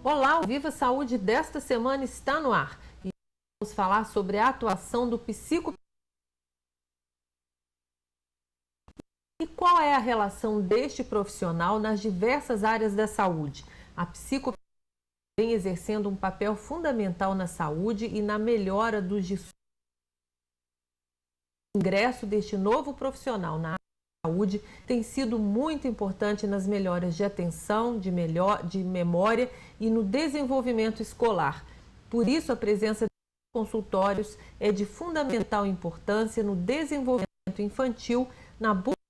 Olá, o Viva Saúde desta semana está no ar. E vamos falar sobre a atuação do psicopedagogo. E qual é a relação deste profissional nas diversas áreas da saúde? A psicopedagogia vem exercendo um papel fundamental na saúde e na melhora dos distúrbios. O ingresso deste novo profissional na área da saúde tem sido muito importante nas melhoras de atenção, de memória e no desenvolvimento escolar. Por isso, a presença de consultórios é de fundamental importância no desenvolvimento infantil, na busca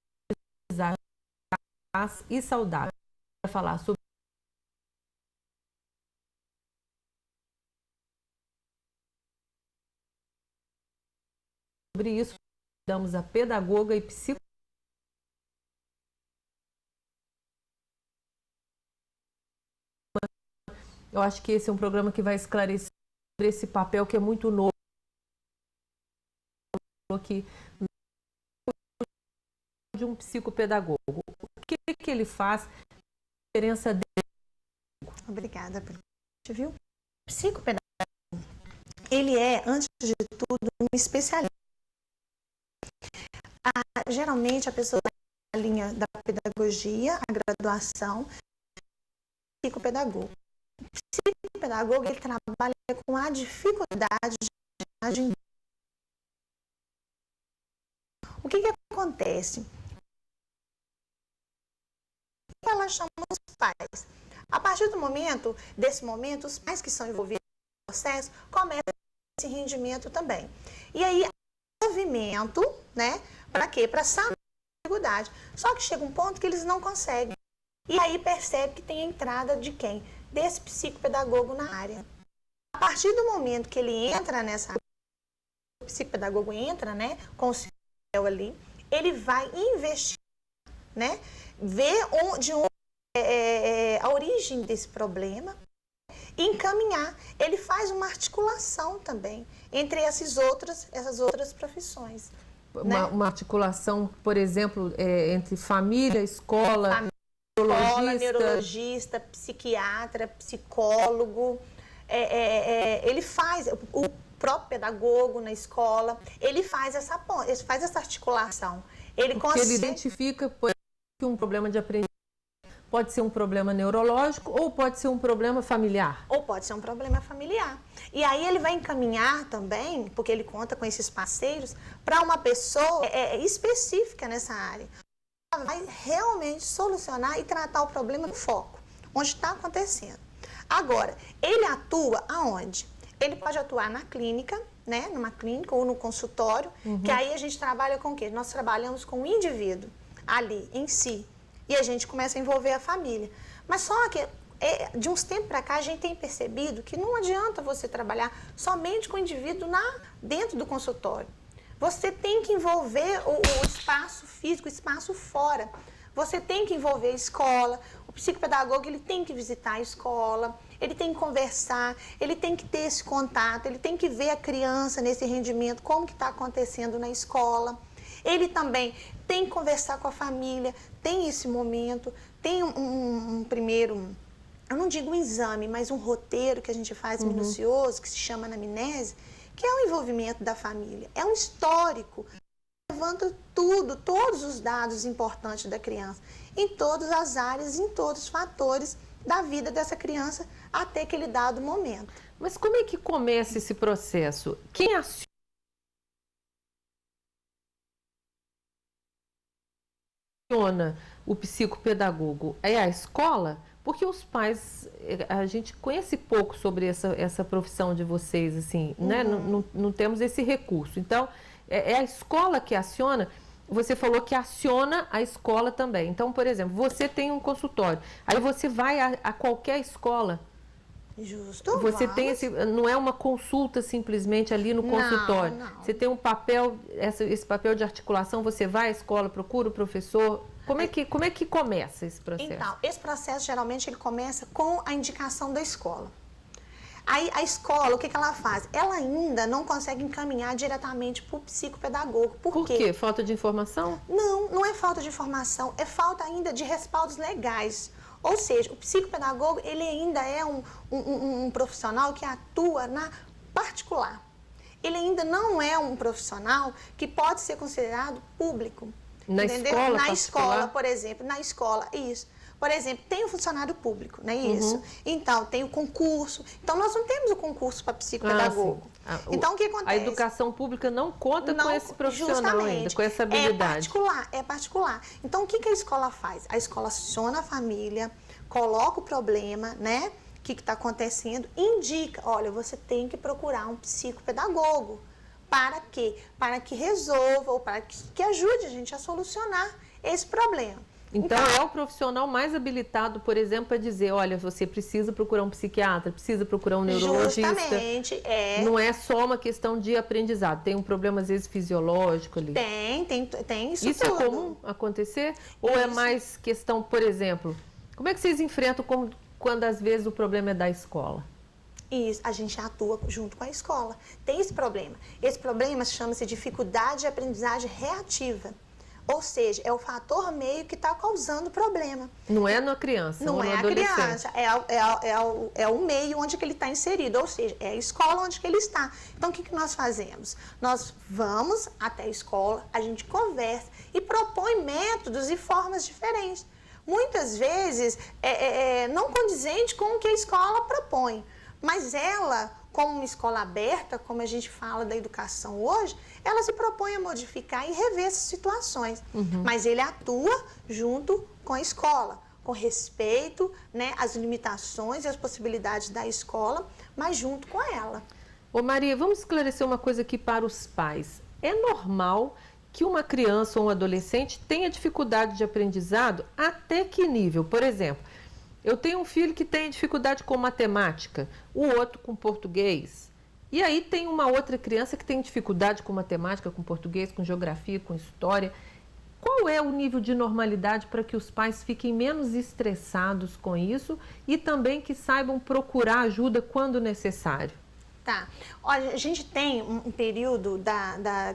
de paz e saudável. Para falar sobre isso, damos a pedagoga e psicóloga. Eu acho que esse é um programa que vai esclarecer esse papel que é muito novo aqui de um psicopedagogo. O que ele faz? A diferença dele? Obrigada pelo convite, viu? O psicopedagogo, ele é, antes de tudo, um especialista. Geralmente a pessoa está na linha da pedagogia, a graduação, psicopedagogo. O psicopedagogo, ele trabalha com a dificuldade de... O que acontece? Ela chama os pais. A partir desse momento, os pais que são envolvidos no processo começam esse rendimento também. E aí, movimento, né? Para quê? Para sanar a dificuldade. Só que chega um ponto que eles não conseguem. E aí percebe que tem a entrada de quem? Desse psicopedagogo na área. A partir do momento que ele entra nessa área, o psicopedagogo entra, né? Com o seu ali, ele vai investigar, né? Ver a origem desse problema e encaminhar. Ele faz uma articulação também entre essas outras profissões. Uma articulação, por exemplo, entre família, escola, neurologista, psiquiatra, psicólogo. Ele faz, o próprio pedagogo na escola, ele faz essa articulação. Ele identifica que um problema de aprendizagem pode ser um problema neurológico ou pode ser um problema familiar. Ou pode ser um problema familiar. E aí ele vai encaminhar também, porque ele conta com esses parceiros, para uma pessoa específica nessa área. Ela vai realmente solucionar e tratar o problema no foco, onde está acontecendo. Agora, ele atua aonde? Ele pode atuar na clínica, né? Numa clínica ou no consultório, que aí a gente trabalha com o quê? Nós trabalhamos com o indivíduo ali, em si. E a gente começa a envolver a família. Mas só que, de uns tempos para cá, a gente tem percebido que não adianta você trabalhar somente com o indivíduo dentro do consultório. Você tem que envolver o espaço físico, o espaço fora. Você tem que envolver a escola. O psicopedagogo, ele tem que visitar a escola, ele tem que conversar, ele tem que ter esse contato, ele tem que ver a criança nesse rendimento, como que está acontecendo na escola. Ele também tem que conversar com a família, tem esse momento, tem um primeiro, eu não digo um exame, mas um roteiro que a gente faz minucioso, que se chama anamnese, que é o envolvimento da família. É um histórico, levanta todos os dados importantes da criança, em todas as áreas, em todos os fatores da vida dessa criança até aquele dado momento. Mas como é que começa esse processo? Quem aciona o psicopedagogo? É a escola? Porque os pais, a gente conhece pouco sobre essa profissão de vocês, assim, né? Não temos esse recurso. Então, é a escola que aciona. Você falou que aciona a escola também. Então, por exemplo, você tem um consultório, aí você vai a qualquer escola. Justo. Você tem não é uma consulta simplesmente ali no consultório. Não. Você tem um papel, esse papel de articulação, você vai à escola, procura o professor. Como é que começa esse processo? Então, esse processo geralmente ele começa com a indicação da escola. Aí a escola, o que ela faz? Ela ainda não consegue encaminhar diretamente para o psicopedagogo. Por quê? Falta de informação? Não é falta de informação, é falta ainda de respaldos legais. Ou seja, o psicopedagogo, ele ainda é um profissional que atua na particular. Ele ainda não é um profissional que pode ser considerado público. Na entendeu? escola Na particular? escola, por exemplo, na escola, isso. Por exemplo, tem o funcionário público, não é isso? Então, tem o concurso. Então, nós não temos o concurso para psicopedagogo. Então, o que acontece? A educação pública não conta com esse profissional ainda, com essa habilidade. É particular. Então, o que a escola faz? A escola aciona a família, coloca o problema, né? O que está acontecendo, indica, olha, você tem que procurar um psicopedagogo. Para quê? Para que resolva ou para que ajude a gente a solucionar esse problema. Então, é o profissional mais habilitado, por exemplo, para dizer, olha, você precisa procurar um psiquiatra, precisa procurar um neurologista. Justamente, Não é só uma questão de aprendizado, tem um problema, às vezes, fisiológico ali. Tem isso Isso tudo. é comum acontecer? Ou é mais questão, por exemplo, como é que vocês enfrentam quando, às vezes, o problema é da escola? Isso, a gente atua junto com a escola. Tem esse problema. Esse problema chama-se dificuldade de aprendizagem reativa. Ou seja, é o fator meio que está causando o problema. Não é na criança, não é no adolescente. A criança, é o meio onde que ele está inserido, ou seja, é a escola onde que ele está. Então, o que nós fazemos? Nós vamos até a escola, a gente conversa e propõe métodos e formas diferentes. Muitas vezes, não condizente com o que a escola propõe, mas ela, como uma escola aberta, como a gente fala da educação hoje, ela se propõe a modificar e rever essas situações. Mas ele atua junto com a escola, com respeito, né, às limitações e às possibilidades da escola, mas junto com ela. Ô Maria, vamos esclarecer uma coisa aqui para os pais. É normal que uma criança ou um adolescente tenha dificuldade de aprendizado? Até que nível? Por exemplo, eu tenho um filho que tem dificuldade com matemática, o outro com português. E aí tem uma outra criança que tem dificuldade com matemática, com português, com geografia, com história. Qual é o nível de normalidade para que os pais fiquem menos estressados com isso e também que saibam procurar ajuda quando necessário? Tá. Olha, a gente tem um período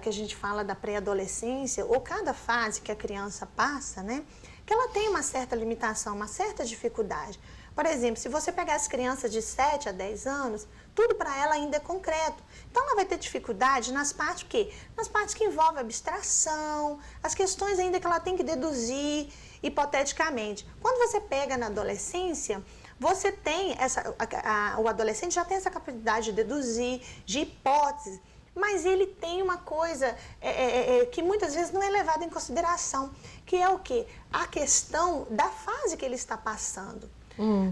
que a gente fala da pré-adolescência, ou cada fase que a criança passa, né? Que ela tem uma certa limitação, uma certa dificuldade. Por exemplo, se você pegar as crianças de 7 a 10 anos, tudo para ela ainda é concreto. Então, ela vai ter dificuldade nas partes o quê? Nas partes que envolvem abstração, as questões ainda que ela tem que deduzir hipoteticamente. Quando você pega na adolescência, você tem o adolescente já tem essa capacidade de deduzir, de hipótese, mas ele tem uma coisa que muitas vezes não é levada em consideração, que é o quê? A questão da fase que ele está passando.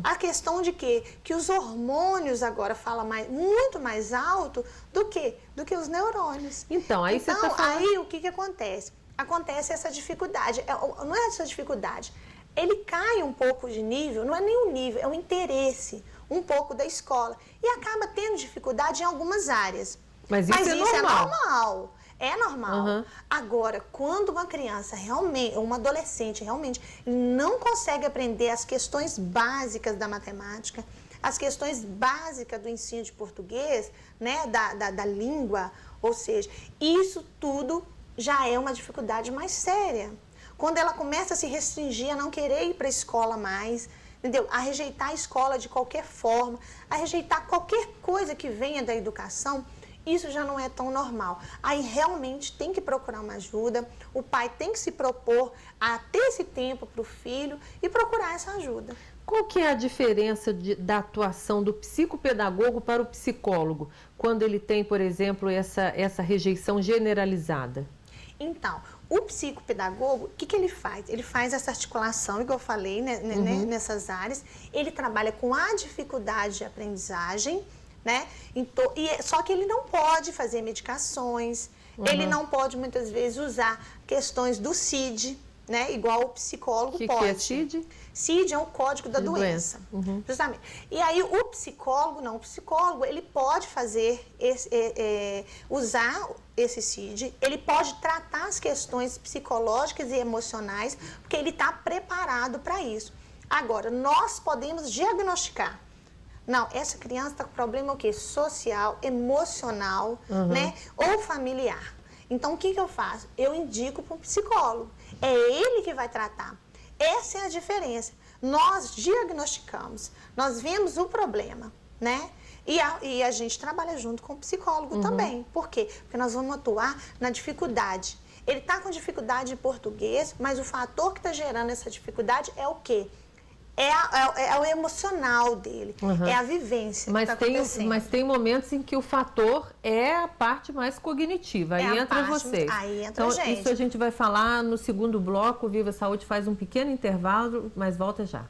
A questão de que os hormônios agora falam muito mais alto do que os neurônios. Então, aí você tá falando... aí o que acontece? Acontece essa dificuldade, não é essa dificuldade, ele cai um pouco de nível, não é nem um nível, é um interesse um pouco da escola e acaba tendo dificuldade em algumas áreas. Mas isso é normal. É normal. Agora, quando uma criança realmente, ou um adolescente realmente não consegue aprender as questões básicas da matemática, as questões básicas do ensino de português, né, da língua, ou seja, isso tudo já é uma dificuldade mais séria. Quando ela começa a se restringir, a não querer ir para a escola mais, entendeu? A rejeitar a escola de qualquer forma, a rejeitar qualquer coisa que venha da educação, isso já não é tão normal. Aí realmente tem que procurar uma ajuda, o pai tem que se propor a ter esse tempo para o filho e procurar essa ajuda. Qual que é a diferença da atuação do psicopedagogo para o psicólogo, quando ele tem, por exemplo, essa rejeição generalizada? Então, o psicopedagogo, o que ele faz? Ele faz essa articulação, igual eu falei, né, nessas áreas, ele trabalha com a dificuldade de aprendizagem, né? Então, só que ele não pode fazer medicações, ele não pode muitas vezes usar questões do CID, né? Igual o psicólogo pode. O que é CID? CID é o código da doença. Justamente. E aí o psicólogo ele pode fazer usar esse CID, ele pode tratar as questões psicológicas e emocionais, porque ele está preparado para isso. Agora, nós podemos diagnosticar. Não, essa criança está com problema o quê? Social, emocional, né? Ou familiar. Então, o que eu faço? Eu indico para um psicólogo. É ele que vai tratar. Essa é a diferença. Nós diagnosticamos, nós vemos o problema, né? E a gente trabalha junto com o psicólogo também. Por quê? Porque nós vamos atuar na dificuldade. Ele está com dificuldade em português, mas o fator que está gerando essa dificuldade é o quê? É o emocional dele, é a vivência que está acontecendo. Mas tem momentos em que o fator é a parte mais cognitiva, aí entra vocês. Aí entra então, a gente. Isso a gente vai falar no segundo bloco. O Viva Saúde faz um pequeno intervalo, mas volta já.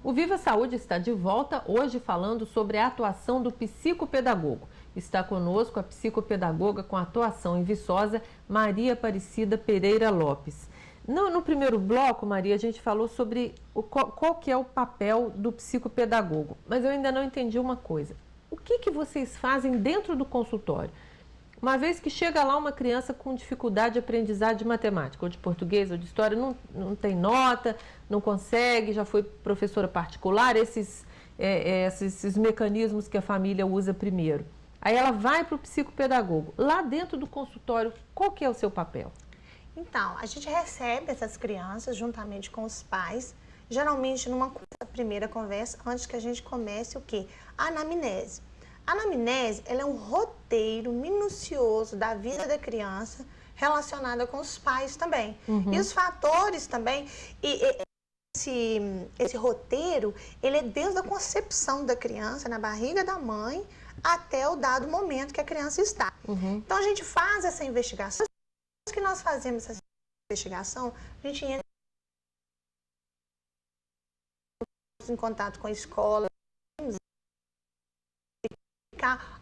O Viva Saúde está de volta, hoje falando sobre a atuação do psicopedagogo. Está conosco a psicopedagoga com atuação em Viçosa, Maria Aparecida Pereira Lopes. No primeiro bloco, Maria, a gente falou sobre qual que é o papel do psicopedagogo, mas eu ainda não entendi uma coisa. O que vocês fazem dentro do consultório? Uma vez que chega lá uma criança com dificuldade de aprendizagem de matemática, ou de português, ou de história, não tem nota, não consegue, já foi professora particular, esses mecanismos que a família usa primeiro. Aí ela vai para o psicopedagogo. Lá dentro do consultório, qual que é o seu papel? Então, a gente recebe essas crianças juntamente com os pais, geralmente numa primeira conversa, antes que a gente comece o quê? A anamnese. A anamnese, ela é um roteiro minucioso da vida da criança relacionada com os pais também. E os fatores também, esse roteiro, ele é desde a concepção da criança, na barriga da mãe, até o dado momento que a criança está. Então, a gente faz essa investigação. Depois que nós fazemos essa investigação, a gente entra em contato com a escola,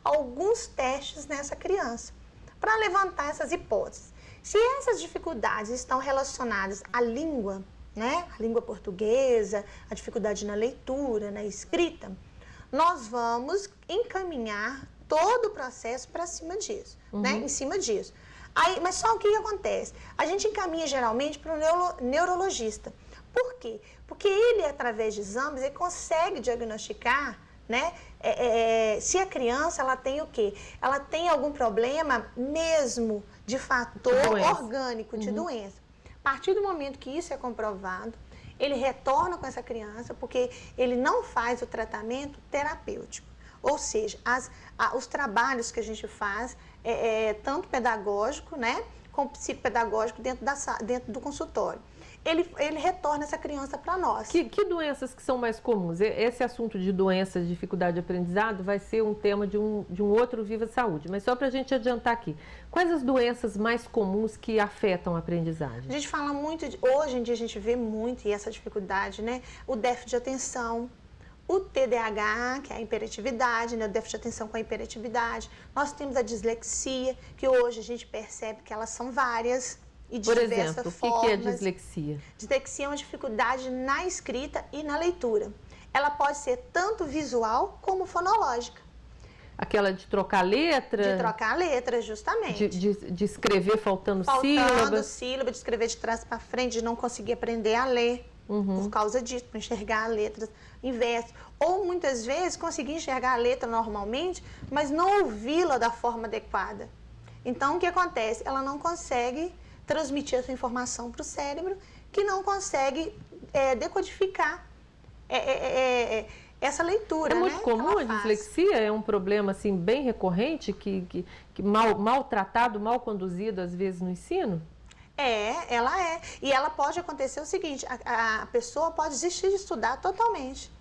alguns testes nessa criança, para levantar essas hipóteses. Se essas dificuldades estão relacionadas à língua, né, a língua portuguesa, a dificuldade na leitura, na escrita, nós vamos encaminhar todo o processo para cima disso, né, em cima disso. Aí, mas só o que acontece? A gente encaminha geralmente para o neurologista. Por quê? Porque ele, através de exames, ele consegue diagnosticar, né, se a criança ela tem o quê? Ela tem algum problema mesmo de fator orgânico, de doença. A partir do momento que isso é comprovado, ele retorna com essa criança, porque ele não faz o tratamento terapêutico. Ou seja, os trabalhos que a gente faz, tanto pedagógico, né, como psicopedagógico dentro do consultório. Ele retorna essa criança para nós. Que doenças que são mais comuns? Esse assunto de doenças, de dificuldade de aprendizado, vai ser um tema de um outro Viva Saúde. Mas só para a gente adiantar aqui, quais as doenças mais comuns que afetam a aprendizagem? A gente fala muito, hoje em dia a gente vê muito e essa dificuldade, né? O déficit de atenção, o TDAH, que é a hiperatividade, né? O déficit de atenção com a hiperatividade. Nós temos a dislexia, que hoje a gente percebe que elas são várias. E de Por exemplo, o que é dislexia? Dislexia é uma dificuldade na escrita e na leitura. Ela pode ser tanto visual como fonológica. Aquela de trocar letra? De trocar letra, justamente. De escrever faltando sílabas? De escrever de trás para frente, de não conseguir aprender a ler por causa disso, para enxergar a letra inversa. Ou muitas vezes conseguir enxergar a letra normalmente, mas não ouvi-la da forma adequada. Então, o que acontece? Ela não consegue transmitir essa informação para o cérebro, que não consegue decodificar essa leitura. É muito comum a dislexia? É um problema assim, bem recorrente, que mal tratado, mal conduzido, às vezes, no ensino? Ela é. E ela pode acontecer o seguinte, a pessoa pode desistir de estudar totalmente.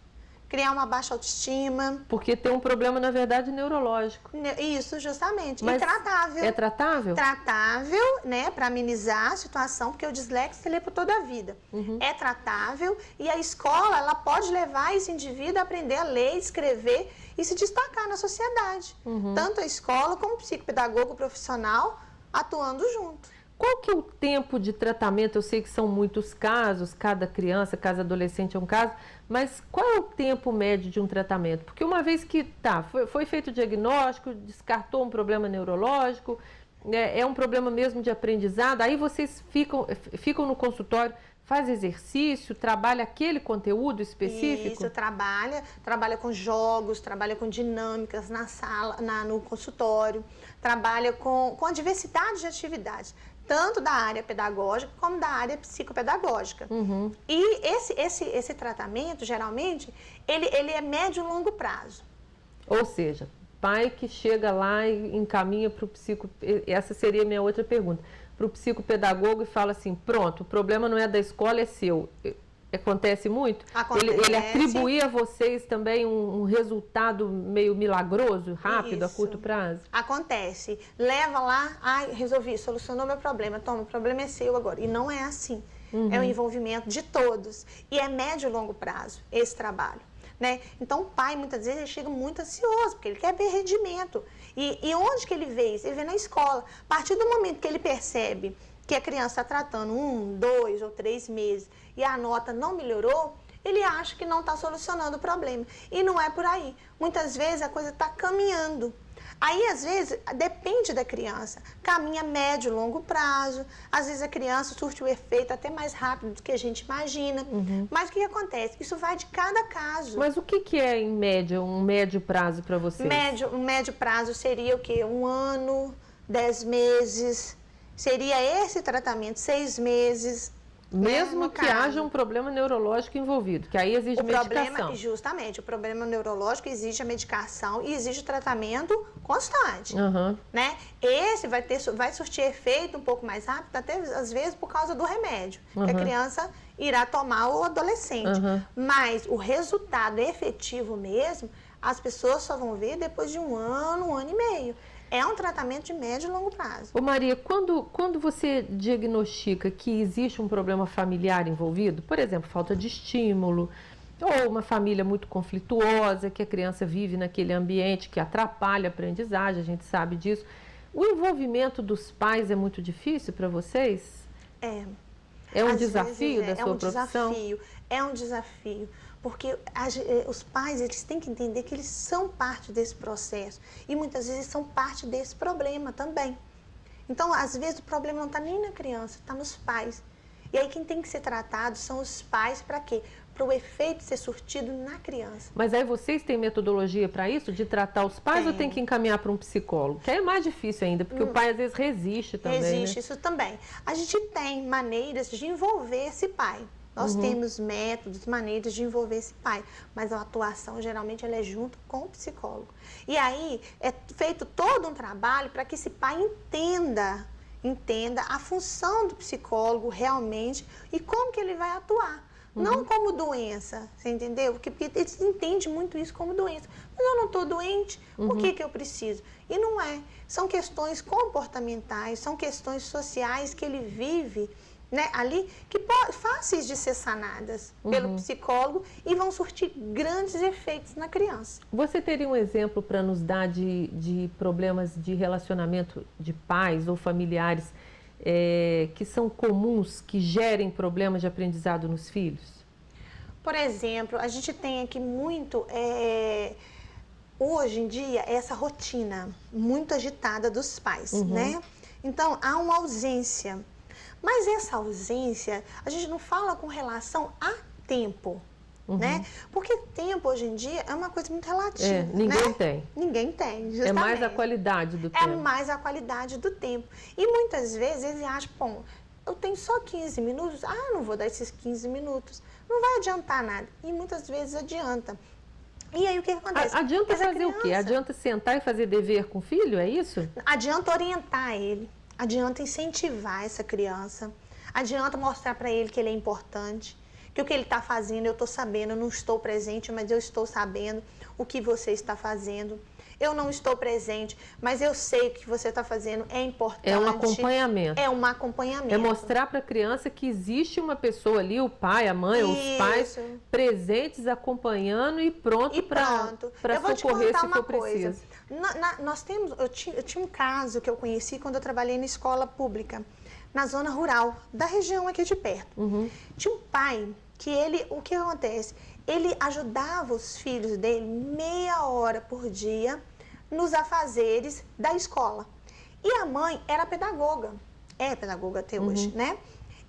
Criar uma baixa autoestima. Porque tem um problema, na verdade, neurológico. Isso, justamente. Mas e tratável. É tratável? Tratável, né, para amenizar a situação, porque o dislexo lê por toda a vida. É tratável e a escola, ela pode levar esse indivíduo a aprender a ler, escrever e se destacar na sociedade. Tanto a escola como o psicopedagogo profissional atuando junto. Qual que é o tempo de tratamento? Eu sei que são muitos casos, cada criança, cada adolescente é um caso, mas qual é o tempo médio de um tratamento? Porque uma vez que foi feito o diagnóstico, descartou um problema neurológico, é um problema mesmo de aprendizado, aí vocês ficam no consultório, faz exercício, trabalha aquele conteúdo específico? Isso, trabalha com jogos, trabalha com dinâmicas na sala, no consultório, trabalha com a diversidade de atividades, tanto da área pedagógica como da área psicopedagógica. Uhum. E esse tratamento, geralmente, ele é médio e longo prazo. Ou seja, pai que chega lá e encaminha para o essa seria a minha outra pergunta, para o psicopedagogo e fala assim, pronto, o problema não é da escola, é seu. Acontece muito? Acontece. Ele atribuir a vocês também um resultado meio milagroso, rápido, a curto prazo? Acontece. Leva lá, resolvi, solucionou meu problema, toma, o problema é seu agora. E não é assim. Uhum. É o envolvimento de todos. E é médio e longo prazo esse trabalho. Né? Então o pai muitas vezes ele chega muito ansioso, porque ele quer ver rendimento. E onde que ele vê isso? Ele vê na escola. A partir do momento que ele percebe que a criança está tratando 1, 2 ou 3 meses e a nota não melhorou, ele acha que não está solucionando o problema. E não é por aí. Muitas vezes a coisa está caminhando. Aí, às vezes, depende da criança. Caminha médio, longo prazo. Às vezes a criança surte o efeito até mais rápido do que a gente imagina. Uhum. Mas o que acontece? Isso vai de cada caso. Mas o que é, em média, um médio prazo para vocês? Um médio prazo seria o quê? 1 ano, 10 meses. Seria esse tratamento, 6 meses. Mesmo que haja um problema neurológico envolvido, que aí exige medicação. Justamente, o problema neurológico exige a medicação e exige o tratamento constante. Uhum. Né? Esse vai surtir efeito um pouco mais rápido, até às vezes por causa do remédio que a criança irá tomar ou adolescente. Mas o resultado efetivo mesmo, as pessoas só vão ver depois de 1 ano e meio. É um tratamento de médio e longo prazo. Ô Maria, quando você diagnostica que existe um problema familiar envolvido, por exemplo, falta de estímulo, ou uma família muito conflituosa, que a criança vive naquele ambiente que atrapalha a aprendizagem, a gente sabe disso, o envolvimento dos pais é muito difícil para vocês? É um desafio da sua profissão? É um desafio. Porque os pais, eles têm que entender que eles são parte desse processo. E muitas vezes são parte desse problema também. Então, às vezes, o problema não está nem na criança, está nos pais. E aí, quem tem que ser tratado são os pais, para quê? Para o efeito ser surtido na criança. Mas aí vocês têm metodologia para isso? De tratar os pais ou tem que encaminhar para um psicólogo? Que aí é mais difícil ainda, porque o pai às vezes resiste também, Resiste, isso também. A gente tem maneiras de envolver esse pai. Nós temos métodos, maneiras de envolver esse pai, mas a atuação geralmente ela é junto com o psicólogo. E aí é feito todo um trabalho para que esse pai entenda a função do psicólogo realmente e como que ele vai atuar. Não como doença, você entendeu? Porque eles entendem muito isso como doença. Mas eu não estou doente, por que eu preciso? E não é. São questões comportamentais, são questões sociais que ele vive, né, ali, que fáceis de ser sanadas pelo psicólogo e vão surtir grandes efeitos na criança. Você teria um exemplo para nos dar de problemas de relacionamento de pais ou familiares que são comuns, que gerem problemas de aprendizado nos filhos? Por exemplo, a gente tem aqui muito, hoje em dia, essa rotina muito agitada dos pais, né? Então, há uma ausência. Mas essa ausência, a gente não fala com relação a tempo, né? Porque tempo, hoje em dia, é uma coisa muito relativa. Ninguém tem. Ninguém tem, justamente. É mais a qualidade do tempo. É mais a qualidade do tempo. E muitas vezes eles acham, bom, eu tenho só 15 minutos, não vou dar esses 15 minutos. Não vai adiantar nada. E muitas vezes adianta. E aí o que acontece? Adianta fazer o quê? Adianta sentar e fazer dever com o filho, é isso? Adianta orientar ele. Adianta incentivar essa criança, adianta mostrar para ele que ele é importante, que o que ele está fazendo eu estou sabendo, eu não estou presente, mas eu estou sabendo o que você está fazendo. Eu não estou presente, mas eu sei que o que você está fazendo é importante. É um acompanhamento. É um acompanhamento. É mostrar para a criança que existe uma pessoa ali, o pai, a mãe, ou os pais, presentes, acompanhando e pronto para socorrer se for preciso. Eu tinha um caso que eu conheci quando eu trabalhei na escola pública. na zona rural da região aqui de perto. Tinha um pai que o que acontece? Ele ajudava os filhos dele meia hora por dia nos afazeres da escola. E a mãe era pedagoga, é pedagoga até hoje, né?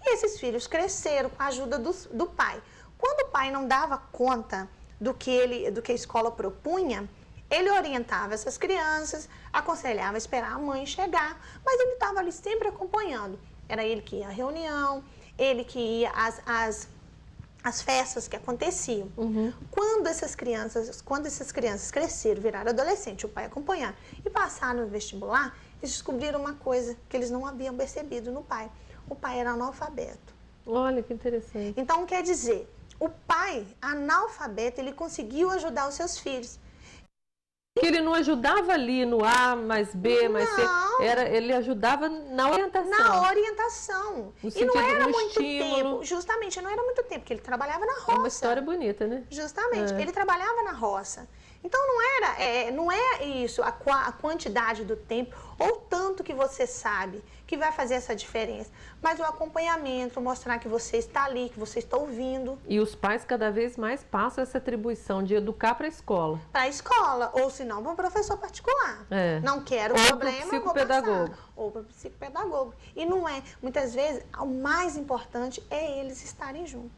E esses filhos cresceram com a ajuda do pai. Quando o pai não dava conta do que a escola propunha, ele orientava essas crianças, aconselhava a esperar a mãe chegar, mas ele estava ali sempre acompanhando. Era ele que ia à reunião, ele que ia às festas que aconteciam. Quando essas crianças cresceram, viraram adolescente, o pai acompanhando e passaram no vestibular, eles descobriram uma coisa que eles não haviam percebido no pai. O pai era analfabeto. Olha que interessante. Então, quer dizer, o pai analfabeto, ele conseguiu ajudar os seus filhos. Que ele não ajudava ali no A mais B mais C, ele ajudava na orientação. Na orientação. E não era muito tempo, justamente, não era muito tempo, porque ele trabalhava na roça. É uma história bonita, né? Justamente, ele trabalhava na roça. Então não é isso, a quantidade do tempo, ou tanto que você sabe que vai fazer essa diferença, mas o acompanhamento, mostrar que você está ali, que você está ouvindo. E os pais cada vez mais passam essa atribuição de educar para a escola. Para a escola, ou se não, para um professor particular. Não quero ou problema, vou passar. Ou para o psicopedagogo. E não é, muitas vezes, o mais importante é eles estarem juntos.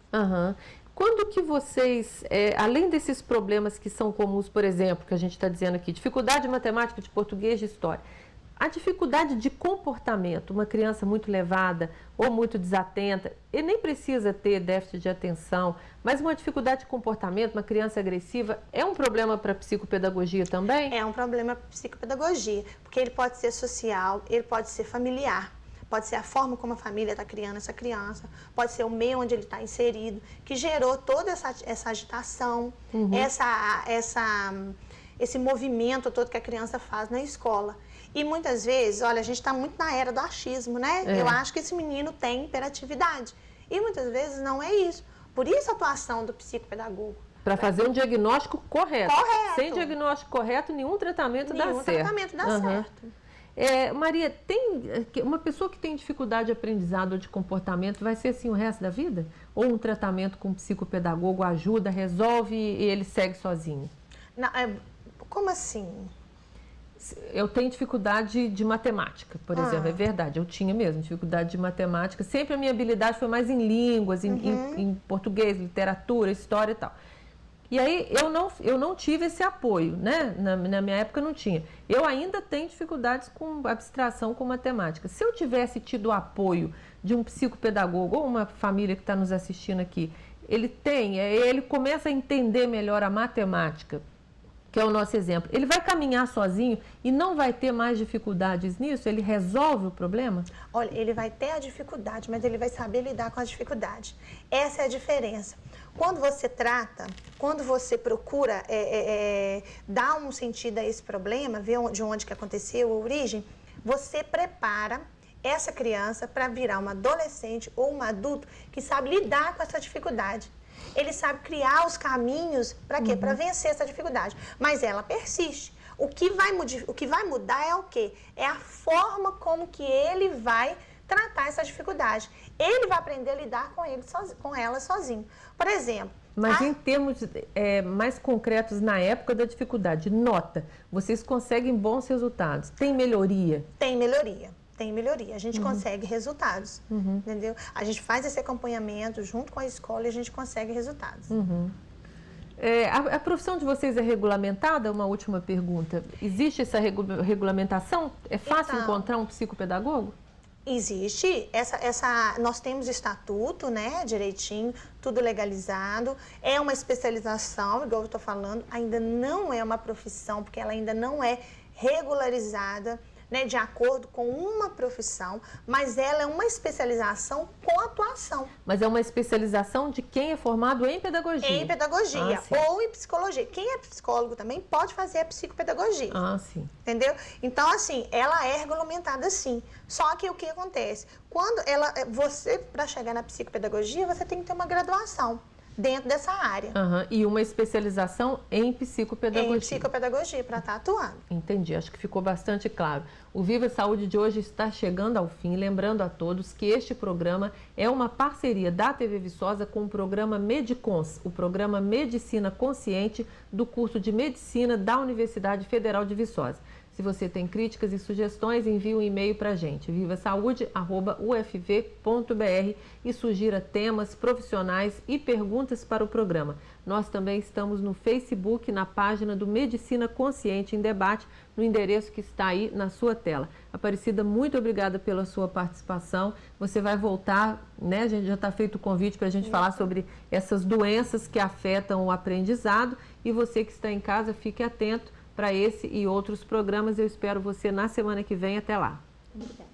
Quando que vocês, além desses problemas que são comuns, por exemplo, que a gente está dizendo aqui, dificuldade de matemática, de português, de história, a dificuldade de comportamento, uma criança muito levada ou muito desatenta, ele nem precisa ter déficit de atenção, mas uma dificuldade de comportamento, uma criança agressiva, é um problema para a psicopedagogia também? É um problema para a psicopedagogia, porque ele pode ser social, ele pode ser familiar. Pode ser a forma como a família está criando essa criança, pode ser o meio onde ele está inserido, que gerou toda essa agitação, esse movimento todo que a criança faz na escola. E muitas vezes, olha, a gente está muito na era do achismo, né? Eu acho que esse menino tem hiperatividade. E muitas vezes não é isso. Por isso a atuação do psicopedagogo. Para fazer um diagnóstico correto. Sem diagnóstico correto, nenhum tratamento dá certo. Nenhum tratamento dá certo. Maria, tem uma pessoa que tem dificuldade de aprendizado ou de comportamento, vai ser assim o resto da vida? Ou um tratamento com um psicopedagogo ajuda, resolve e ele segue sozinho? Não, como assim? Eu tenho dificuldade de matemática, por exemplo, é verdade, eu tinha mesmo dificuldade de matemática. Sempre a minha habilidade foi mais em línguas, em português, literatura, história e tal. E aí eu não tive esse apoio, né? Na minha época não tinha. Eu ainda tenho dificuldades com abstração, com matemática. Se eu tivesse tido o apoio de um psicopedagogo ou uma família que está nos assistindo aqui, ele começa a entender melhor a matemática, que é o nosso exemplo. Ele vai caminhar sozinho e não vai ter mais dificuldades nisso? Ele resolve o problema? Olha, ele vai ter a dificuldade, mas ele vai saber lidar com a dificuldade. Essa é a diferença. Quando você trata, quando você procura dar um sentido a esse problema, ver de onde que aconteceu, a origem, você prepara essa criança para virar uma adolescente ou um adulto que sabe lidar com essa dificuldade. Ele sabe criar os caminhos para quê? Para vencer essa dificuldade. Mas ela persiste. O que vai mudar é o quê? É a forma como que ele vai tratar essa dificuldade. Ele vai aprender a lidar com ela sozinho. Por exemplo... Mas em termos mais concretos, na época da dificuldade, nota, vocês conseguem bons resultados? Tem melhoria? Tem melhoria. Tem melhoria, a gente consegue resultados, entendeu? A gente faz esse acompanhamento junto com a escola e a gente consegue resultados. A profissão de vocês é regulamentada? Uma última pergunta. Existe essa regulamentação? É fácil encontrar um psicopedagogo? Existe, nós temos estatuto, né, direitinho, tudo legalizado, é uma especialização, igual eu estou falando, ainda não é uma profissão, porque ela ainda não é regularizada, né, de acordo com uma profissão, mas ela é uma especialização com atuação. Mas é uma especialização de quem é formado em pedagogia? Em pedagogia ou em psicologia. Quem é psicólogo também pode fazer a psicopedagogia. Sim. Entendeu? Então, assim, ela é regulamentada sim. Só que o que acontece? Quando para chegar na psicopedagogia, você tem que ter uma graduação. dentro dessa área. E uma especialização em psicopedagogia. Em psicopedagogia, para estar atuando. Entendi, acho que ficou bastante claro. O Viva Saúde de hoje está chegando ao fim, lembrando a todos que este programa é uma parceria da TV Viçosa com o programa Medicons, o programa Medicina Consciente do curso de Medicina da Universidade Federal de Viçosa. Se você tem críticas e sugestões, envie um e-mail para a gente, vivasaude@ufv.br, e sugira temas, profissionais e perguntas para o programa. Nós também estamos no Facebook, na página do Medicina Consciente em Debate, no endereço que está aí na sua tela. Aparecida, muito obrigada pela sua participação. Você vai voltar, né? A gente já está feito o convite para a gente falar sobre essas doenças que afetam o aprendizado. E você que está em casa, fique atento para esse e outros programas. Eu espero você na semana que vem. Até lá. Obrigada.